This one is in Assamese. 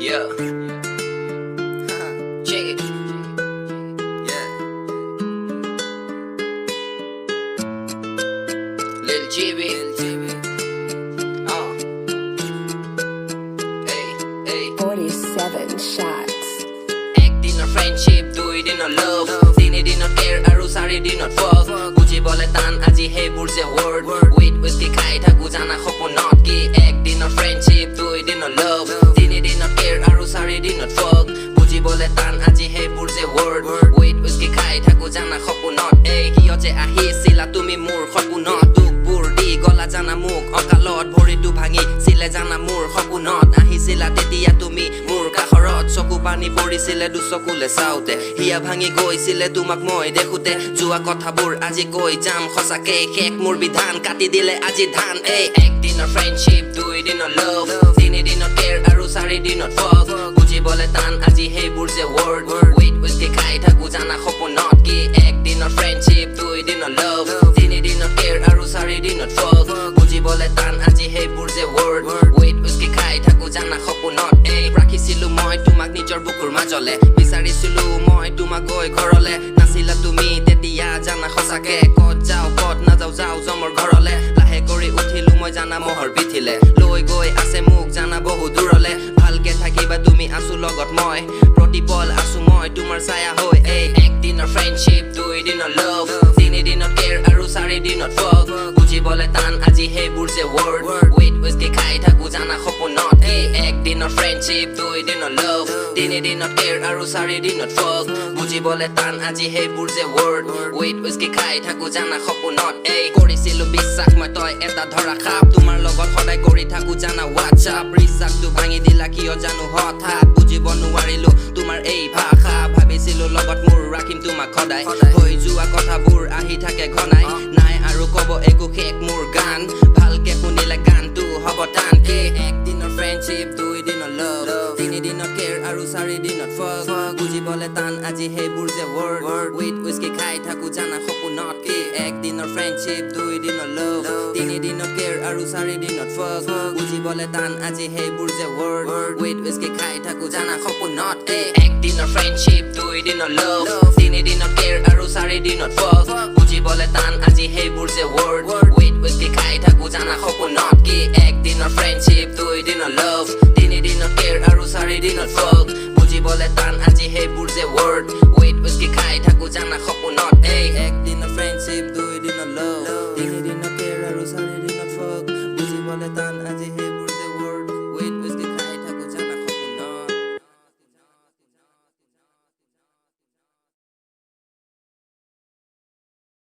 Yeah. Check it. Yeah. Lil GB. Hey, hey. 47 shots. একদিন ফ্ৰেণ্ডশ্বিপ দুইদিন লভ তিনিদিন কেয়াৰ আৰু চাৰিদিন ফগ বুজি বলে টান আজি সেইবোৰ যে ৱৰ্ড উইথ উইস্কি খাই থাকো জানা সপোনত কি একদিন ফ্ৰেণ্ডশ্বিপ দুইদিন লভ তিনিদিন কেয়াৰ আৰু চাৰিদিন ফগ বুজি বলে টান আজি সেইবোৰ যে ৱৰ্ড উইথ উইস্কি খাই থাকো জানা সপোনত এই কিয় যে আহিছিলা তুমি মোৰ সপোনত দুখবোৰ দি গলা জানা মোক অকালত ভৰিটো ভাঙিছিলে জানা মোৰ সপোনত আহিছিলা তেতিয়া তুমি মোৰ কাষৰত চকু পানী পৰিছিলে দুচকুলে চাওঁতে হিয়া ভাঙি গৈছিলে তোমাক মই দেখোতে যোৱা কথাবোৰ আজি কৈ যাম সঁচাকে শেষ মোৰ বিধান কাটি দিলে আজি ধান এই একদিনৰ ফ্ৰেণ্ডশ্বিপ দুইদিনৰ লভ তিনিদিনৰ কেয়াৰ আৰু চাৰিদিনত ফগ বুজিবলে টান আজি সেইবোৰ যে ৱৰ্ড উইথ উইস্কি খাই থাকো জানা সপোনত কি একদিনৰ ফ্ৰেণ্ডশ্বিপ দুইদিনৰ লভ তিনিদিনৰ কেয়াৰ আৰু চাৰিদিনত ফগ বুজিবলে টান আজি সেইবোৰ যে ৱৰ্ড উইথ উইস্কি খাই থাকো জানা সপোনত এই ৰাখিছিলো মই তোমাক নিজৰ বুকুৰ মাজলে বিচাৰিছিলো মই তোমাক গৈ ঘৰলে নাছিলা তুমি তেতিয়া জানা সঁচাকে ক'ত যাওঁ ক'ত নাযাওঁ যাওঁ জমৰ ঘৰলে লাহে কৰি উঠিলো মই জানা মহৰ পিঠিলে লৈ গৈ আছে মোক জানা বহু দূৰলে ভালকে থাকিবা তুমি আছো লগত মই প্ৰতিপল আছো মই তোমাৰ ছায়া হৈ এই একদিনৰ ফ্ৰেণ্ডশ্বিপ দুইদিনৰ লভ তিনিদিনৰ কেয়াৰ আৰু চাৰিদিনত ফগ বুজিবলে টান আজি সেইবোৰ যে ৱৰ্ড উইথ উইস্কি খাই থাকো জানা সপোনত এই একদিনৰ ফ্ৰেণ্ডশ্বিপ দুইদিনৰ লভ তিনিদিনত কেয়াৰ আৰু চাৰিদিনত ফগ বুজিবলে টান আজি সেইবোৰ যে ৱৰ্ড উইথ উইস্কি খাই থাকো জানা সপোনত এই কৰিছিলো বিশ্বাস মই তই এটা ধৰা খাপ তোমাৰ লগত সদায় কৰি থাকো জানা হোৱাটছআপ বিশ্বাসটো ভাঙি দিলা কিয় জানো হঠাৎ বুজিব নোৱাৰিলো তোমাৰ এই ভাষা ভাবিছিলো লগত মোৰ ৰাখিম তোমাক সদায় হৈ যোৱা কথাবোৰ আহি থাকে ঘনাই নাই আৰু কব একো শেষ মোৰ গান ভালকে শুনিলে গানটো হ'ব টান কি একদিনৰ ফ্ৰেণ্ডশ্বিপ দুইদিনৰ লভ তিনিদিনৰ কেয়াৰ আৰু চাৰিদিনত ফগ বুজিবলে টান আজি সেইবোৰ যে ৱৰ্ড উইথ উইস্কি খাই থাকো জানা সপোনত কি একদিনৰ ফ্ৰেণ্ডশ্বিপ দুইদিনৰ লভ তিনিদিনৰ কেয়াৰ আৰু চাৰিদিনত ফগ বুজিবলে টান আজি সেইবোৰ যে ৱৰ্ড উইথ উইস্কি খাই থাকো জানা সপোনত এই একদিনৰ ফ্ৰেণ্ডশ্বিপ দুইদিনৰ লভ তিনিদিনৰ কেয়াৰ আৰু চাৰিদিনত ফগ বুজিবলে টান আজি সেইবোৰ যে ৱৰ্ড উইথ উইস্কি খাই থাকো জানা সপোনত কি একদিনৰ ফ্ৰেণ্ডশ্বিপ দুইদিনৰ লভ তিনিদিনৰ কেয়াৰ আৰু চাৰিদিনত ফগ বুজিবলে টান